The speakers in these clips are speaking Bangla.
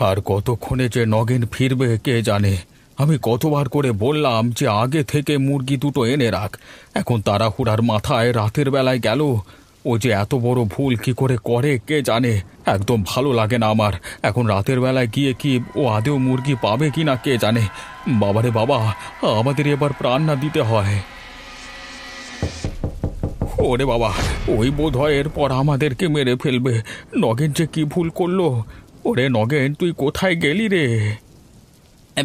আর কতক্ষণে যে নগেন ফিরবে কে জানে। আমি কতবার করে বললাম যে আগে থেকে মুরগি দুটো এনে রাখ। এখন তাড়াহুড়ার মাথায় রাতের বেলায় গেল। ও যে এত বড় ভুল কি করে করে কে জানে। একদম ভালো লাগে না আমার। এখন রাতের বেলায় গিয়ে কি ও আদেও মুরগি পাবে কি না কে জানে। বাবারে বাবা, আমাদের এবার প্রাণ না দিতে হয়। ওরে বাবা, ওই বোধ হয় এরপর আমাদেরকে মেরে ফেলবে। নগেন যে কি ভুল করলো। ওরে নগেন, তুই কোথায় গেলি রে?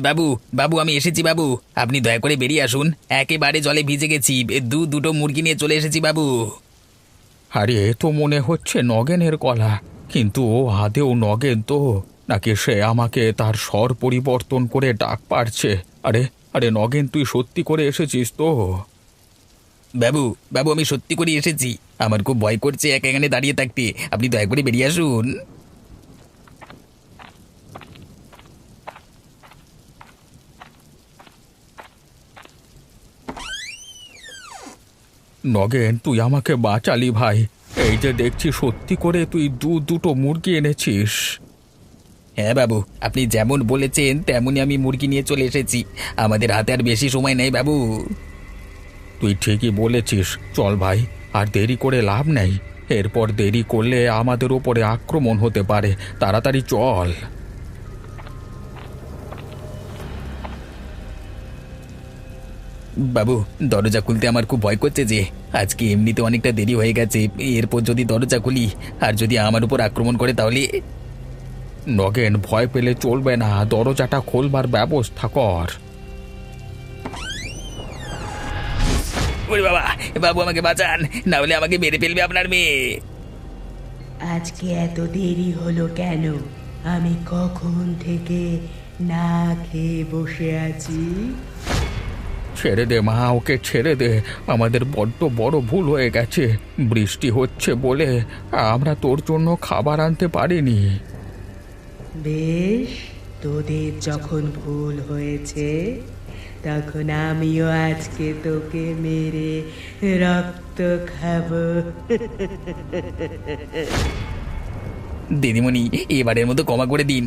বাবু, বাবু আমি এসেছি বাবু। আপনি দয়া করে বেরিয়ে আসুন, একেবারে জলে ভিজে গেছি। দুটো মুরগি নিয়ে চলে এসেছি বাবু। আরে এ তো মনে হচ্ছে নগেনের গলা, কিন্তু ও আদেও নগেন তো নাকি সে আমাকে তার স্বর পরিবর্তন করে ডাক পারছে? আরে আরে নগেন, তুই সত্যি করে এসেছিস তো? বাবু, বাবু আমি সত্যি করে এসেছি। আমার খুব ভয় করছে একা এখানে দাঁড়িয়ে থাকতে। আপনি দয়া করে বেরিয়ে আসুন। নগেন, তুই আমাকে বাঁচালি ভাই। এই যে দেখছি সত্যি করে তুই দুটো মুরগি এনেছিস। হ্যাঁ বাবু, আপনি যেমন বলেছেন তেমনই আমি মুরগি নিয়ে চলে এসেছি। আমাদের হাতে আর বেশি সময় নেই বাবু। তুই ঠিকই বলেছিস। চল ভাই, আর দেরি করে লাভ নেই। এরপর দেরি করলে আমাদের ওপরে আক্রমণ হতে পারে। তাড়াতাড়ি চল। বাবু, দরজা খুলতে আমার খুব ভয় করছে যে আজকে এমনিতে অনেকটা দেরি হয়ে গেছে। এরপর যদি দরজা খুলি আর যদি আমার উপর আক্রমণ করে তাহলে। নগেন, ভয় পেলে চলবে না। দরজাটা খোলবার ব্যবস্থা কর। ওরে বাবা, বাবু আমাকে বাঁচান, না হলে আমাকে মেরে ফেলবে আপনার মেয়ে। আজকে এত দেরি হলো কেন? আমি কখন থেকে না খেয়ে বসে আছি। ছেড়ে দে মা, ওকে ছেড়ে দে। আমাদের বড্ড বড় ভুল হয়ে গেছে। বৃষ্টি হচ্ছে বলে আমরা তোর জন্য খাবার আনতে পারিনি। বেশ, তোদের যখন ভুল হয়েছে তখন আমিও আজকে তোকে মেরে রক্ত খাবো। দিদিমণি, এবারের মতো ক্ষমা করে দিন।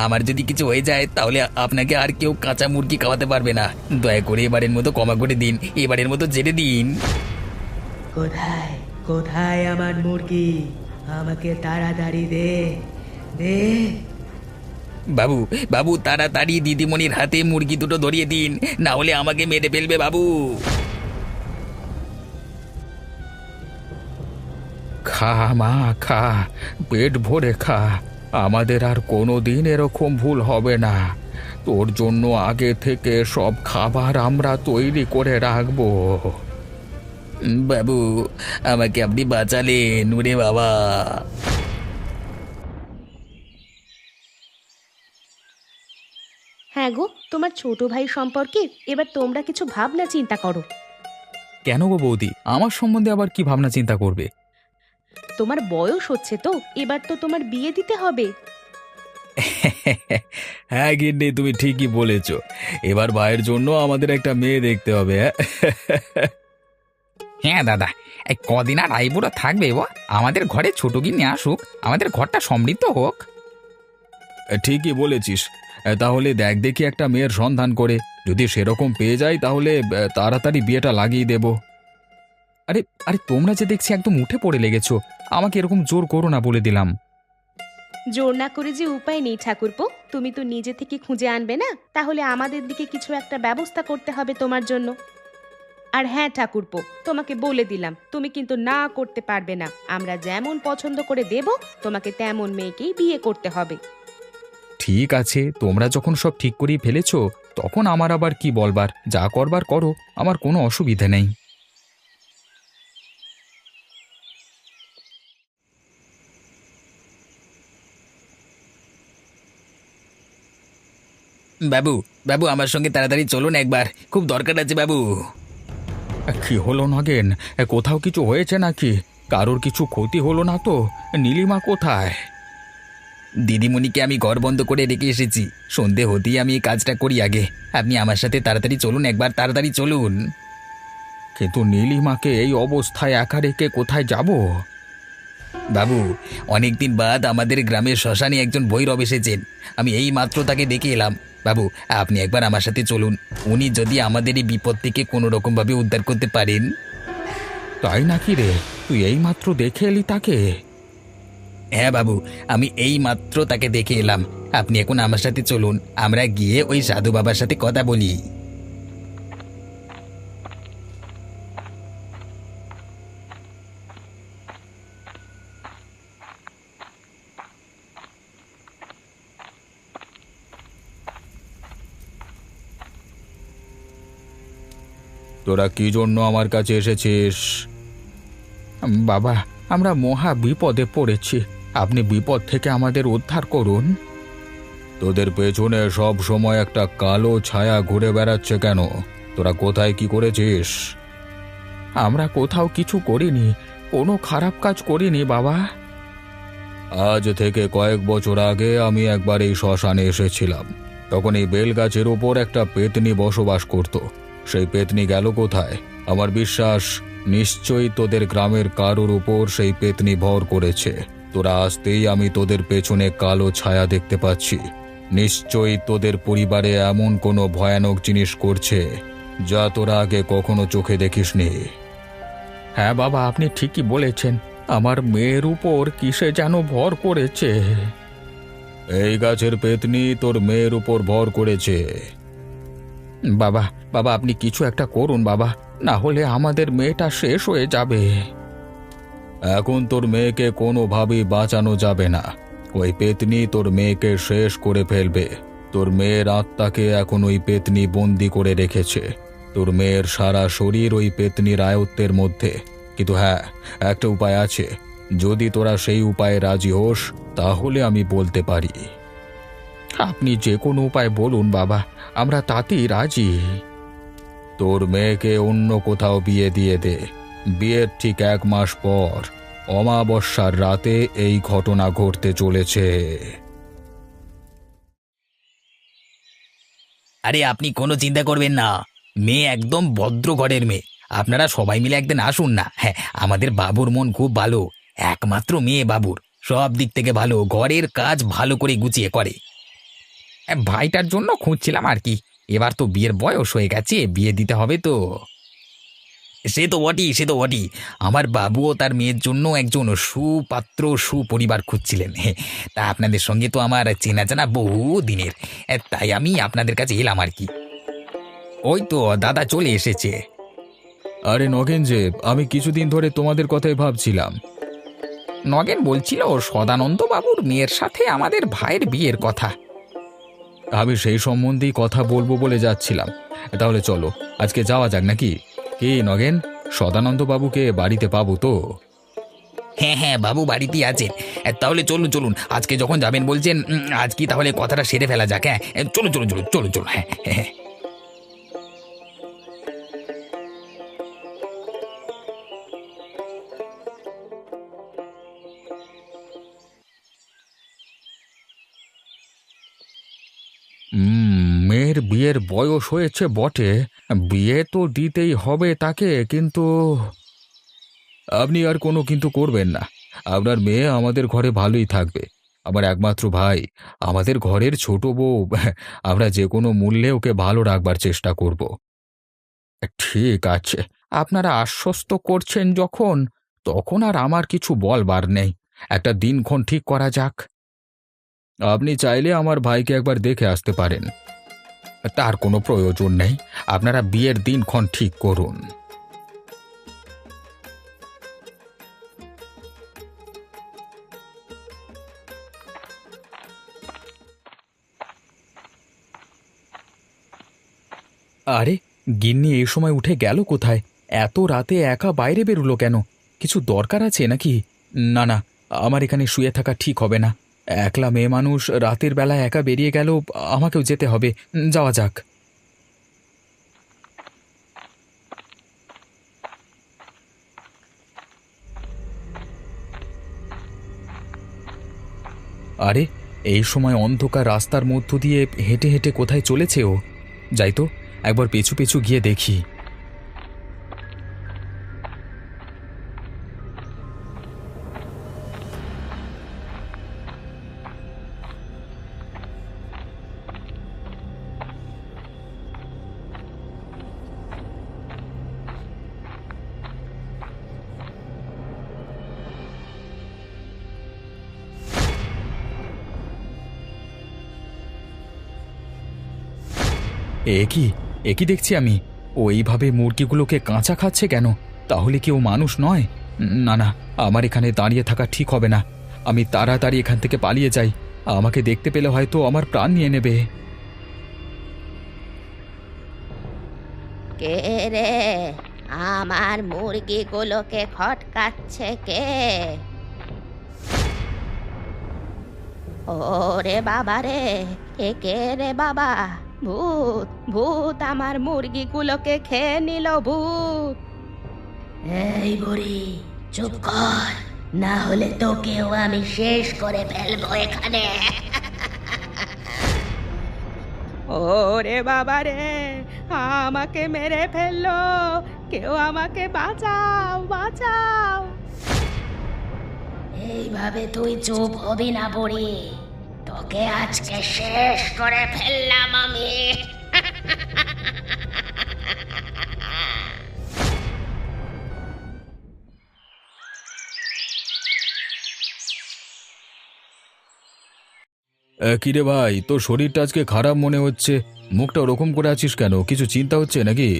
আমার যদি কিছু হয়ে যায় তাহলে আপনাকে আর কেউ কাঁচা মুরগি খাওয়াতে পারবে না। দয়া করে এবারের মতো ক্ষমা করে দিন, এবারের মতো ছেড়ে দিন। কোথায় কোথায় আমার মুরগি? আমাকে তাড়াতাড়ি দে দে। বাবু, বাবু তাড়াতাড়ি দিদিমণির হাতে মুরগি দুটো ধরিয়ে দিন, না হলে আমাকে মেরে ফেলবে বাবু। খা মা, খা, পেট ভরে খা। আমাদের আর কোনো দিন এরকম ভুল হবে না। তোর জন্য আগে থেকে সব খাবার আমরা তৈরি করে রাখবো। বাবু, আমাকে আপনি বাঁচালেন ওরে বাবা। হ্যাঁ গো, তোমার ছোট ভাই সম্পর্কে এবার তোমরা কিছু ভাবনা চিন্তা করো। কেন গো বৌদি, আমার সম্বন্ধে আবার কি ভাবনা চিন্তা করবে? তোমার বয়স হচ্ছে তো, এবার তো তোমার বিয়ে দিতে হবে। হ্যাঁ গিন্নি, তুমি ঠিকই বলেছ। এবার ভাইয়ের জন্য আমাদের একটা মেয়ে দেখতে হবে। হ্যাঁ দাদা, এই কদিন আর আইবুড়ো থাকবে ও, আমাদের ঘরে ছোট গিন্নি আসুক, আমাদের ঘরটা সমৃদ্ধ হোক। ঠিকই বলেছিস। তাহলে দেখ দেখি একটা মেয়ের সন্ধান করে, যদি সেরকম পেয়ে যাই তাহলে তাড়াতাড়ি বিয়েটা লাগিয়ে দেব। আরে আরে, তোমরা যে দেখছি একদম উঠে পড়ে লেগেছো। আমাকে এরকম জোর করো না, বলে দিলাম। জোর না করে যে উপায় নেই ঠাকুরপো, তুমি তো নিজে থেকে খুঁজে আনবে না, তাহলে আমাদের দিকে কিছু একটা ব্যবস্থা করতে হবে তোমার জন্য। আর হ্যাঁ ঠাকুরপো, তোমাকে বলে দিলাম, তুমি কিন্তু না করতে পারবে না। আমরা যেমন পছন্দ করে দেব তোমাকে তেমন মেয়েকেই বিয়ে করতে হবে। ঠিক আছে, তোমরা যখন সব ঠিক করেই ফেলেছো, তখন আমার আবার কি বলবার? যা করবার করো, আমার কোনো অসুবিধা নেই। বাবু, বাবু আমার সঙ্গে তাড়াতাড়ি চলুন একবার, খুব দরকার আছে বাবু। কি হলো নগেন? কোথাও কিছু হয়েছে নাকি? কারোর কিছু ক্ষতি হলো না তো? নীলিমা কোথায়? দিদিমণিকে আমি ঘর বন্ধ করে রেখে এসেছি। সন্ধে হতেই আমি এই কাজটা করি আগে। আপনি আমার সাথে তাড়াতাড়ি চলুন একবার, তাড়াতাড়ি চলুন। কিন্তু নীলিমাকে এই অবস্থায় একা রেখে কোথায় যাব? বাবু, অনেকদিন বাদ আমাদের গ্রামের শ্মশানে একজন ভৈরব এসেছেন। আমি এই মাত্র তাকে দেখে এলাম। বাবু, আপনি একবার আমার সাথে চলুন। উনি যদি আমাদের এই বিপদ থেকে কোনো রকমভাবে উদ্ধার করতে পারেন। তাই নাকি রে? তুই এই মাত্র দেখে এলি তাকে? হ্যাঁ বাবু, আমি এই মাত্র তাকে দেখে এলাম। আপনি এখন আমার সাথে চলুন, আমরা গিয়ে ওই সাধু বাবার সাথে কথা বলি। তোরা কি জন্য আমার কাছে এসেছিস? বাবা, আমরা মহা বিপদে পড়েছি, আপনি বিপদ থেকে আমাদের উদ্ধার করুন। তোদের পেছনে সব সময় একটা কালো ছায়া ঘুরে বেড়াচ্ছে কেন? তোরা কোথায় কি করেছিস? আমরা কোথাও কিছু করিনি, কোনো খারাপ কাজ করিনি বাবা। আজ থেকে কয়েক বছর আগে আমি একবার এই শ্মশানে এসেছিলাম। তখন এই বেলগাছের ওপর একটা পেতনি বসবাস করত। সেই পেতনি গেল কোথায়? আমার বিশ্বাস নিশ্চয়ই তোদের গ্রামের কারোর উপর সেই পেতনি ভর করেছে। তোরা আসতেই আমি তোদের পেছনে কালো ছায়া দেখতে পাচ্ছি। নিশ্চয়ই তোদের পরিবারে এমন কোনো ভয়ানক জিনিস করছে যা তোরা আগে কখনো চোখে দেখিসনি। হ্যাঁ বাবা, আপনি ঠিকই বলেছেন, আমার মেয়ের উপর কিসে যেন ভর করেছে। এই গাছের পেতনি তোর মেয়ের উপর ভর করেছে। বাবা, বাবা আপনি কিছু একটা করুন বাবা, না হলে আমাদের মেয়েটা শেষ হয়ে যাবে। এখন তোর মেয়েকে কোনোভাবেই বাঁচানো যাবে না। ওই পেতনি তোর মেয়েকে শেষ করে ফেলবে। তোর মেয়ের আত্মাকে এখন ওই পেতনি বন্দি করে রেখেছে। তোর মেয়ের সারা শরীর ওই পেতনির আয়ত্তের মধ্যে। কিন্তু হ্যাঁ, একটা উপায় আছে। যদি তোরা সেই উপায়ে রাজি হোস তাহলে আমি বলতে পারি। আপনি যে কোনো উপায় বলুন বাবা, আমরা তাতেই রাজি। তোর মেয়েকে অন্য কোথাও বিয়ে দিয়ে দে। বিয়ের ঠিক 1 মাস পর অমাবস্যার রাতে এই ঘটনা ঘটতে চলেছে। আরে আপনি কোনো চিন্তা করবেন না, মেয়ে একদম ভদ্র ঘরের মেয়ে। আপনারা সবাই মিলে একদিন আসুন না। হ্যাঁ, আমাদের বাবুর মন খুব ভালো, একমাত্র মেয়ে বাবুর, সব দিক থেকে ভালো, ঘরের কাজ ভালো করে গুছিয়ে করে। ভাইটার জন্য খুঁজছিলাম আর কি। এবার তো বিয়ের বয়স হয়ে গেছে, বিয়ে দিতে হবে তো। সে তো বটেই, সে তো বটেই। আমার বাবুও তার মেয়ের জন্য একজন সুপাত্র সুপরিবার খুঁজছিলেন। তা আপনাদের সঙ্গে তো আমার চেনা জানা বহু দিনের, তাই আমি আপনাদের কাছে এলাম আর কি। ওই তো দাদা চলে এসেছে। আরে নগেন যে, আমি কিছুদিন ধরে তোমাদের কথাই ভাবছিলাম। নগেন বলছিল সদানন্দ বাবুর মেয়ের সাথে আমাদের ভাইয়ের বিয়ের কথা। আমি সেই সম্বন্ধেই কথা বলবো বলে যাচ্ছিলাম। তাহলে চলো আজকে যাওয়া যাক নাকি? কি নগেন, সদানন্দ বাবুকে বাড়িতে পাবো তো? হ্যাঁ হ্যাঁ, বাবু বাড়িতেই আছেন। তাহলে চলুন চলুন, আজকে যখন যাবেন বলছেন, আজকে তাহলে কথাটা সেরে ফেলা যাক। হ্যাঁ, চলুন চলুন চলুন চলুন চলুন। হ্যাঁ হ্যাঁ। মেয়ের বিয়ের বয়স হয়েছে বটে, বিয়ে তো দিতেই হবে তাকে, কিন্তু আপনি আর কোনো কিন্তু করবেন না। আপনার মেয়ে আমাদের ঘরে ভালোই থাকবে। আমার একমাত্র ভাই, আমাদের ঘরের ছোট বউ, আমরা যে কোনো মূল্যে ওকে ভালো রাখবার চেষ্টা করব। ঠিক আছে, আপনারা আশ্বস্ত করছেন যখন, তখন আর আমার কিছু বলবার নেই। একটা দিনক্ষণ ঠিক করা যাক। আপনি চাইলে আমার ভাইকে একবার দেখে আসতে পারেন। তার কোনো প্রয়োজন নেই, আপনারা বিয়ের দিনক্ষণ ঠিক করুন। আরে গিন্নি এই সময় উঠে গেল কোথায়? এত রাতে একা বাইরে বেরুলো কেন? কিছু দরকার আছে নাকি? না না, আমার এখানে শুয়ে থাকা ঠিক হবে না। একলা মেয়ে মানুষ রাতের বেলা একা বেরিয়ে গেল, আমাকেও যেতে হবে। যাওয়া যাক। আরে এই সময় অন্ধকার রাস্তার মধ্য দিয়ে হেঁটে হেঁটে কোথায় চলেছে ও? যাই তো, একবার পিছু পিছু গিয়ে দেখি। এ কি দেখছি আমি? ও এইভাবে মুরগিগুলোকে কাঁচা খাচ্ছে কেন? তাহলে কি ও মানুষ নয়? না না, আমার এখানে দাঁড়িয়ে থাকা ঠিক হবে না। আমি তাড়াতাড়ি এখান থেকে পালিয়ে যাই। আমাকে দেখতে পেলে হয়তো আমার প্রাণ নিয়ে নেবে। কে রে, আমার মুরগিগুলোকে খটকাচ্ছে কে? ওরে বাবা রে, এ কে রে বাবা? ভূত, ভূত আমার মুরগিগুলোকে খেয়ে নিল, ভূত! এই বুড়ি, চুপ কর, না হলে তোকেও আমি শেষ করে ফেলবো এখানে। ওরে বাবা রে, আমাকে মেরে ফেললো! কেউ আমাকে বাঁচাও, বাঁচাও! এইভাবে তুই চুপ হবি না বুড়ি, তোকে আজকে শেষ করে ফেললাম আমি। কিরে ভাই, তোর শরীরটা আজকে খারাপ মনে হচ্ছে। মুখটা ওরকম করে আছিস কেন? কিছু চিন্তা হচ্ছে নাকি?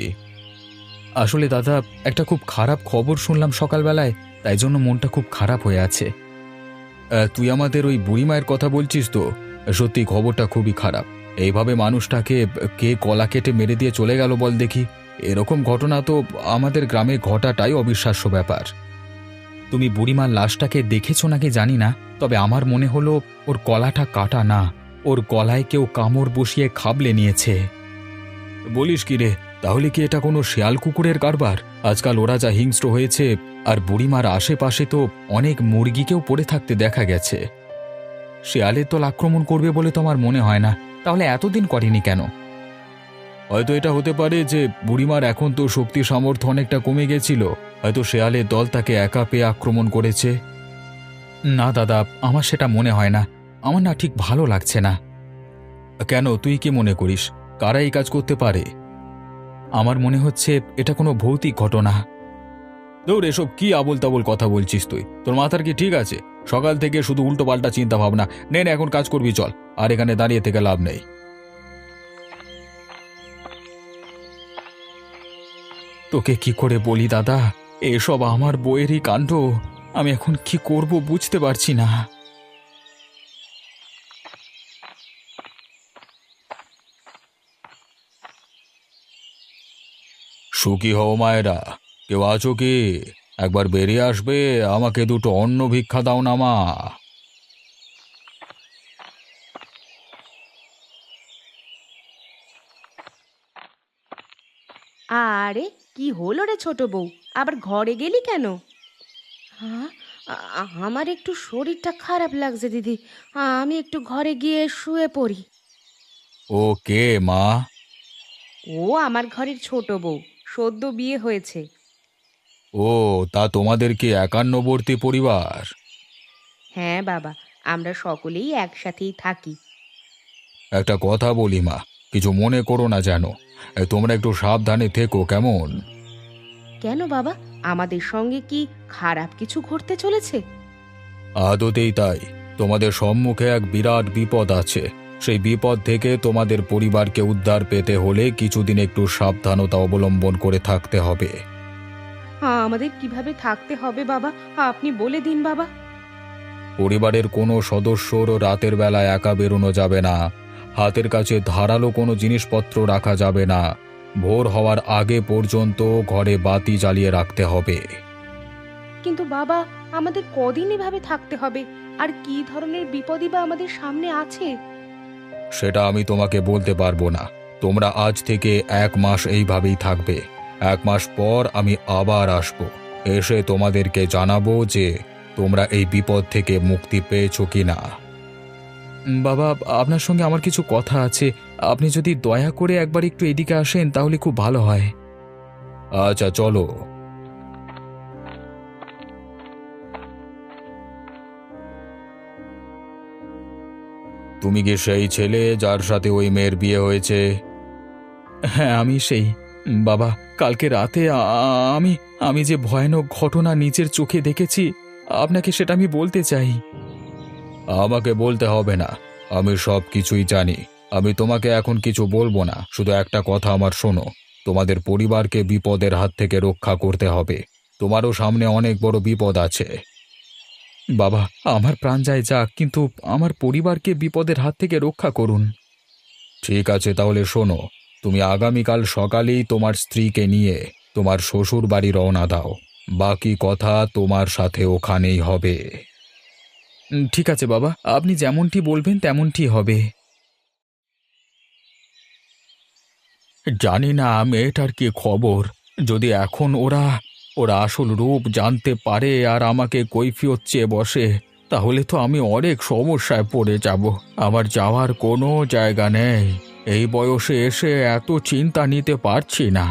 আসলে দাদা, একটা খুব খারাপ খবর শুনলাম সকালবেলায়, তাই জন্য মনটা খুব খারাপ হয়ে আছে। তুই আমাদের ওই বুড়িমায়ের কথা বলছিস তো? সত্যি খবরটা খুবই খারাপ। এইভাবে মানুষটাকে কে গলা কেটে মেরে দিয়ে চলে গেল বল দেখি। এরকম ঘটনা তো আমাদের গ্রামে ঘটাটাই অবিশ্বাস্য ব্যাপার। তুমি বুড়িমার লাশটাকে দেখেছো নাকি জানি না, তবে আমার মনে হলো ওর গলাটা কাটা না, ওর গলায় কেউ কামড় বসিয়ে খাবলে নিয়েছে। বলিস কি রে? তাহলে কি এটা কোনো শেয়াল কুকুরের কারবার? আজকাল ওরা যা হিংস্র হয়েছে, আর বুড়িমার আশেপাশে তো অনেক মুরগিকেও পড়ে থাকতে দেখা গেছে। শেয়ালের দল আক্রমণ করবে বলে তো আমার মনে হয় না, তাহলে এতদিন করেনি কেন? হয়তো এটা হতে পারে যে বুড়িমার এখন তো শক্তি সামর্থ্য অনেকটা কমে গেছিল, হয়তো শেয়ালের দল তাকে একা পেয়ে আক্রমণ করেছে। না দাদা, আমার সেটা মনে হয় না। আমার না ঠিক ভালো লাগছে না। কেন, তুই কি মনে করিস কারা এই কাজ করতে পারে? আমার মনে হচ্ছে এটা কোনো ভৌতিক ঘটনা। দৌড়, এসব কি আবোল তাবোল কথা বলছিস তুই? তোর মাথার কি ঠিক আছে? সকাল থেকে শুধু উল্টো পাল্টা চিন্তা ভাবনা। নে এখন কাজ করবি, চল। আর এখানে দাঁড়িয়ে থেকে লাভ নেই। তোকে কি করে বলি দাদা, এসব আমার বইয়েরই কাণ্ড। আমি এখন কি করব বুঝতে পারছি না। সুখী হও মায়েরা, কেউ আছো কি? একবার বেরিয়ে আসবে, আমাকে দুটো অন্ন ভিক্ষা দাও না মা। আরে কি হলো রে ছোট বউ, আবার ঘরে গেলি কেন? হ্যাঁ, আমার একটু শরীরটা খারাপ লাগছে দিদি, আমি একটু ঘরে গিয়ে শুয়ে পড়ি। ও কে মা? ও আমার ঘরের ছোট বউ, সদ্য বিয়ে হয়েছে। ও, তা তোমাদের কি একান্নবর্তী পরিবার? হ্যাঁ বাবা, আমরা সকলেই একসাথেই থাকি। একটা কথা বলি মা, কিছু মনে করো না যেন। তোমরা একটু সাবধানে থেকো, কেমন? কেন বাবা, আমাদের সঙ্গে কি খারাপ কিছু ঘটতে চলেছে? আদতেই তাই। তোমাদের সম্মুখে এক বিরাট বিপদ আছে। সেই বিপদ থেকে তোমাদের পরিবারকে উদ্ধার পেতে হলে কিছুদিন একটু সাবধানতা অবলম্বন করে থাকতে হবে। আমাদের কিভাবে থাকতে হবে বাবা, আপনি বলে দিন বাবা। পরিবারের কোনো সদস্যর রাতের বেলায় একা বেরোনো যাবে না। হাতের কাছে ধারালো কোনো জিনিসপত্র রাখা যাবে না। ভোর হওয়ার আগে পর্যন্ত ঘরে বাতি জ্বালিয়ে রাখতে হবে। কিন্তু বাবা, আমাদের কদিন এভাবে থাকতে হবে? আর কি ধরনের বিপদই বা আমাদের সামনে আছে? সেটা আমি তোমাকে বলতে পারবো না। তোমরা আজ থেকে 1 মাস এইভাবেই থাকবে। 1 মাস পর আমি আবার আসব, এসে তোমাদেরকে জানাবো যে তোমরা এই বিপদ থেকে মুক্তি পেয়েছো কিনা। বাবা, আপনার সঙ্গে আমার কিছু কথা আছে। আপনি যদি দয়া করে একবার একটু এদিকে আসেন তাহলে খুব ভালো হয়। আচ্ছা চলো। তুমি কি সেই ছেলে যার সাথে ওই মেয়ের বিয়ে হয়েছে? হ্যাঁ, আমি সেই। বাবা, কালকে রাতে আমি আমি যে ভয়ানক ঘটনা নিজের চোখে দেখেছি, আপনাকে সেটা আমি বলতে চাই। আমাকে বলতে হবে না, আমি সব কিছুই জানি। আমি তোমাকে এখন কিছু বলবো না, শুধু একটা কথা আমার শোনো। তোমাদের পরিবারকে বিপদের হাত থেকে রক্ষা করতে হবে। তোমারও সামনে অনেক বড় বিপদ আছে। বাবা, আমার প্রাণ যায় যাক, কিন্তু আমার পরিবারকে বিপদের হাত থেকে রক্ষা করুন। ঠিক আছে, তাহলে শোনো, তুমি আগামীকাল সকালেই তোমার স্ত্রীকে নিয়ে তোমার শ্বশুর বাড়ি রওনা দাও। বাকি কথা তোমার সাথে ওখানেই হবে। ঠিক আছে বাবা, আপনি যেমনটি বলবেন তেমনটি হবে। জানি না মেয়েটার কি খবর। যদি এখন ওরা আসল রূপ জানতে পারে আর আমাকে কৈফিয়ত চেয়ে বসে, তাহলে তো আমি অনেক সমস্যায় পড়ে যাব। আমার যাওয়ার কোনো জায়গা নেই। এই বয়সে এসে এত চিন্তা নিতে পারছি না।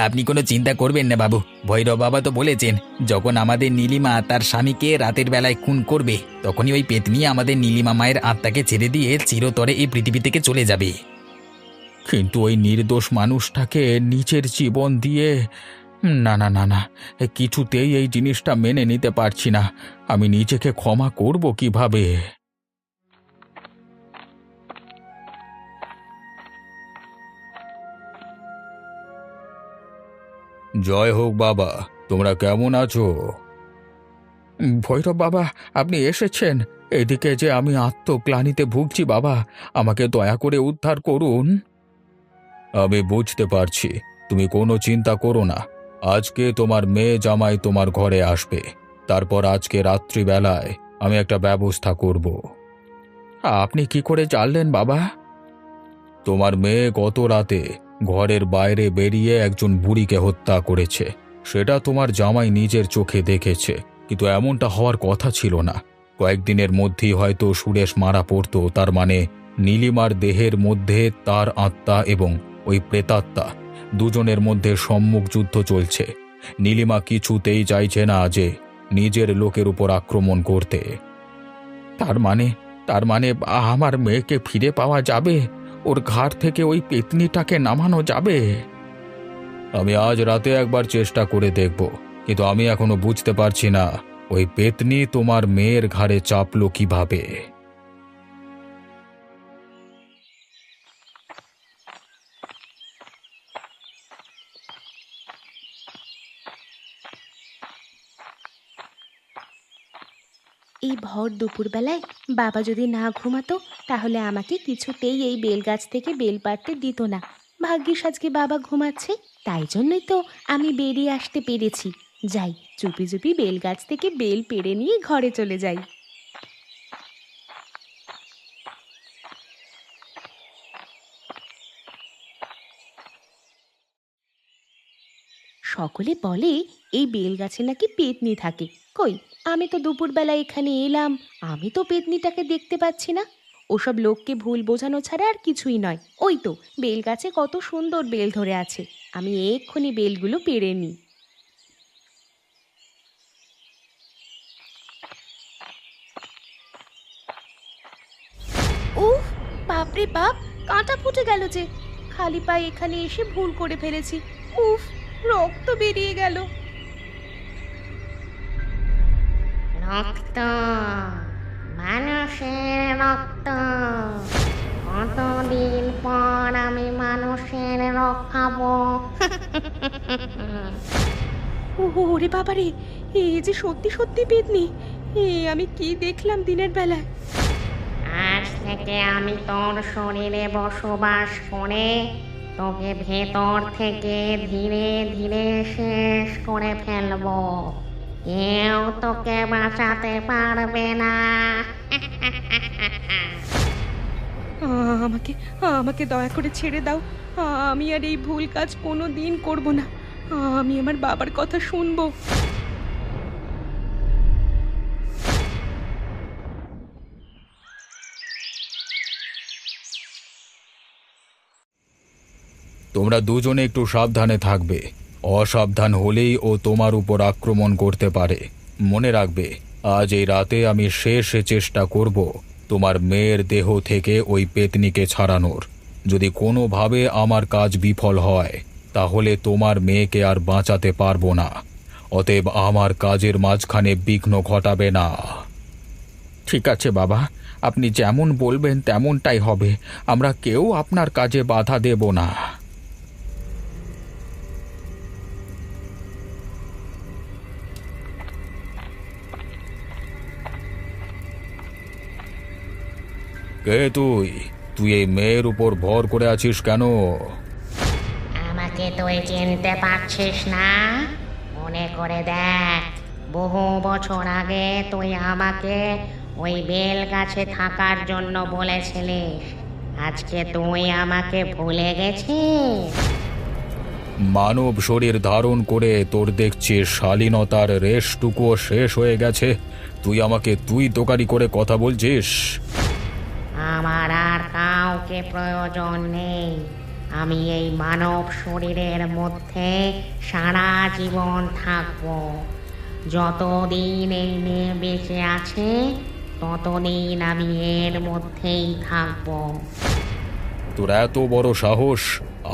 আপনি কোনো চিন্তা করবেন না বাবু, ভৈরব বাবা তো বলেছেন যখন আমাদের নীলিমা তার স্বামীকে রাতের বেলায় খুন করবে, তখনই ওই পেতনি আমাদের নীলিমা মায়ের আত্মাকে ছেড়ে দিয়ে চিরতরে এই পৃথিবী থেকে চলে যাবে। কিন্তু ওই নির্দোষ মানুষটাকে নিজের জীবন দিয়ে, না না না না, কিছুতেই এই জিনিসটা মেনে নিতে পারছি না। আমি নিজেকে ক্ষমা করব কিভাবে? জয় হোক বাবা, তোমরা কেমন আছো? ভৈরব বাবা, আপনি এসেছেন? এদিকে যে আমি আত্মগ্লানিতে ভুগছি বাবা, আমাকে দয়া করে উদ্ধার করুন। আমি বুঝতে পারছি, তুমি কোনো চিন্তা করো না। আজকে তোমার মেয়ে জামাই তোমার ঘরে আসবে। তারপর আজকে রাত্রিবেলায় আমি একটা ব্যবস্থা করব। আপনি কি করে জানলেন বাবা? তোমার মেয়ে গত রাতে ঘরের বাইরে বেরিয়ে একজন বুড়িকে হত্যা করেছে। সেটা তোমার জামাই নিজের চোখে দেখেছে, কিন্তু এমনটা হওয়ার কথা ছিল না। কয়েকদিনের মধ্যেই হয়তো সুরেশ মারা পড়তো। তার মানে নীলিমার দেহের মধ্যে তার আত্মা এবং ওই প্রেতাত্মা দুজনের মধ্যে সম্মুখ যুদ্ধ চলছে। নীলিমা কিছুতেই চাইছে না যে নিজের লোকের উপর আক্রমণ করতে। তার মানে আমার মেয়েকে ফিরে পাওয়া যাবে? ওর ঘাড় থেকে ওই পেতনিটাকে নামানো যাবে? আমি আজ রাতে একবার চেষ্টা করে দেখব, কিন্তু আমি এখনো বুঝতে পারছি না ওই পেতনি তোমার মেয়ের ঘাড়ে চাপলো কিভাবে। এই ভর দুপুরবেলায় বাবা যদি না ঘুমাতো, তাহলে আমাকে কিছুতেই এই বেল গাছ থেকে বেল পাড়তে দিত না। ভাগ্যিস আজকে বাবা ঘুমাচ্ছে, তাই জন্যই তো আমি বেরিয়ে আসতে পেরেছি। যাই, চুপি চুপি বেল গাছ থেকে বেল পেড়ে নিয়ে ঘরে চলে যাই। সকলে বলে এই বেল গাছে নাকি পেতনি থাকে। কই, আমি তো দুপুরবেলা এখানে এলাম, আমি তো পেতনিটাকে দেখতে পাচ্ছি না। ওসব লোককে ভুল বোঝানো ছাড়া আর কিছুই নয়। ওই তো বেল গাছে কত সুন্দর বেল ধরে আছে, আমি এক্ষুনি বেলগুলো পেড়ে নিই। উফ, বাপরে বাপ, কাঁটা ফুটে গেল যে! খালি পায়ে এখানে এসে ভুল করে ফেলেছি। উফ, রক্ত বেরিয়ে গেল। রক্ত, মানুষের রক্ত। কতদিন পর আমি মানুষের রক্ত খাবো। ওরে বাবারে, এই যে সত্যি সত্যি পেতনি! আমি কি দেখলাম দিনের বেলায়! আজ থেকে আমি তোর শরীরে বসবাস করে তোকে ভেতর থেকে ধীরে ধীরে শেষ করে ফেলবো। কেউ তোকে বাঁচাতে পারবে না। আমাকে আমাকে দয়া করে ছেড়ে দাও। আমি আর এই ভুল কাজ কোনো দিন করবো না। আমি আমার বাবার কথা শুনবো। তোমরা দুজনে একটু সাবধানে থাকবে। অসাবধান হলেই ও তোমার উপর আক্রমণ করতে পারে। মনে রাখবে, আজ এই রাতে আমি শেষ চেষ্টা করব তোমার মেয়ের দেহ থেকে ওই পেতনিকে ছাড়ানোর। যদি কোনোভাবে আমার কাজ বিফল হয়, তাহলে তোমার মেয়েকে আর বাঁচাতে পারবো না। অতএব আমার কাজের মাঝখানে বিঘ্ন ঘটাবে না। ঠিক আছে বাবা, আপনি যেমন বলবেন তেমনটাই হবে। আমরা কেউ আপনার কাজে বাধা দেব না। কে তুই? তুই এই মেয়ের উপর ভর করে আছিস কেন? আমাকে তুই চিনতে পারছিস না? মনে করে দেখ, বহু বছর আগে তুই আমাকে ওই বেল গাছে থাকার জন্য বলেছিলিস। আজকে তুই আমাকে ভুলে গেছিস? মানব শরীর ধারণ করে তোর দেখছি শালীনতার রেশটুকুও শেষ হয়ে গেছে। তুই আমাকে তুই তোকারি করে কথা বলছিস? আমার আর কাউকে প্রয়োজন নেই। আমি এই মানব শরীরের মধ্যে সারা জীবন থাকব। যতদিন এই মেয়ে বেঁচে আছে ততদিন আমি এর মধ্যেই থাকব। তোর এত বড় সাহস!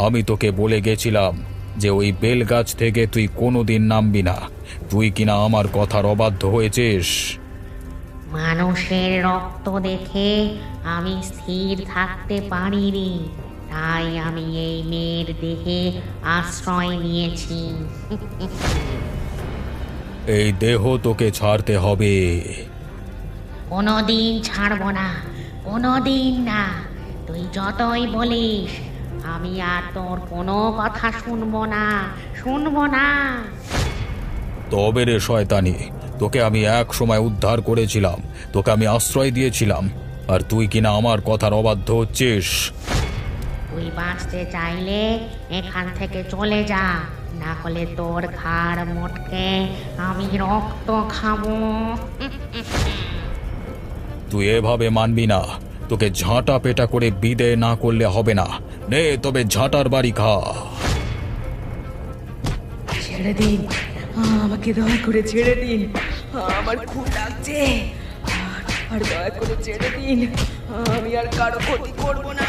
আমি তোকে বলে গেছিলাম যে ওই বেল গাছ থেকে তুই কোনোদিন নামবি না। তুই কিনা আমার কথার অবাধ্য হয়েছিস। মানুষের রক্ত দেখে আমি স্থির থাকতে পারিনি, তাই আমি এই মেয়ের দেহে আশ্রয় নিয়েছি। এই দেহ তোকে ছাড়তে হবে। কোনোদিন ছাড়বো না, কোনোদিন না। তুই যতই বলিস, আমি আর তোর কোনো কথা শুনবো না, শুনবো না। তবে রে শয়তানি, তোকে আমি এক সময় উদ্ধার করেছিলাম, তোকে আমি আশ্রয় দিয়েছিলাম, আর তুই কিনা আমার কথার অবাধ্য হচ্ছিস। তুই বাঁচতে চাইলে এখান থেকে চলে যা, না হলে তোর ঘাড় মোটকে আমি রক্ত খাবো। তুই এভাবে মানবি না। তোকে ঝাঁটা পেটা করে বিদে না করলে হবে না। নে তবে ঝাঁটার বাড়ি খা। ছেড়ে দিন, আমাকে দয়া করে ছেড়ে দিন। আমার খুব লাগছে। আর দয়া করে ছেড়ে দিন, আমি আর কারো ক্ষতি করব না।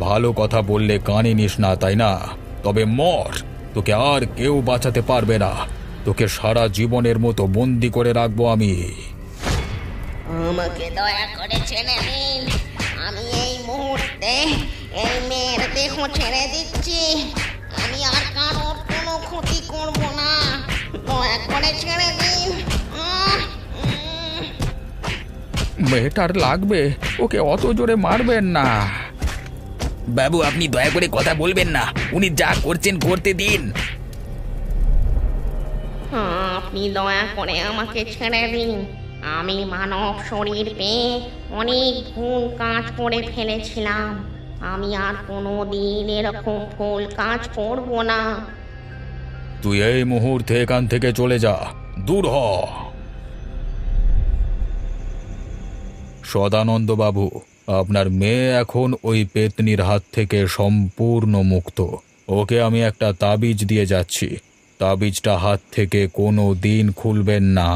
ভালো কথা বললে কানে নিস না, তাই না? তবে মর। তোকে আর কেউ বাঁচাতে পারবে না। তোকে সারা জীবনের মতো বন্দি করে রাখবো আমি। আমাকে দয়া করে ছেড়ে দিন। আমি এই মুহূর্তে এই মেয়ের দেহ ছেড়ে দিচ্ছি। আমি আর কারোর কোনো ক্ষতি করব না। দয়া করে ছেড়ে দিন। মেয়েটার লাগবে, ওকে অত জোরে মারবেন না। বাবু, আপনি দয়া করে কথা বলবেন না। উনি যা করছেন করতে দিন। আপনি দয়া করে আমাকে ছেড়ে দিন। আমি মানব শরীর পেয়ে অনেক ভুল কাজ করে ফেলেছিলাম। আমি আর কোনো দিন এরকম ভুল কাজ করব না। তুই এই মুহূর্তে এখান থেকে চলে যা, দূর হ। সদানন্দ বাবু, আপনার মেয়ে এখন ওই পেতনির হাত থেকে সম্পূর্ণ মুক্ত। ওকে আমি একটা তাবিজ দিয়ে যাচ্ছি। তাবিজটা হাত থেকে কোনো দিন খুলবেন না।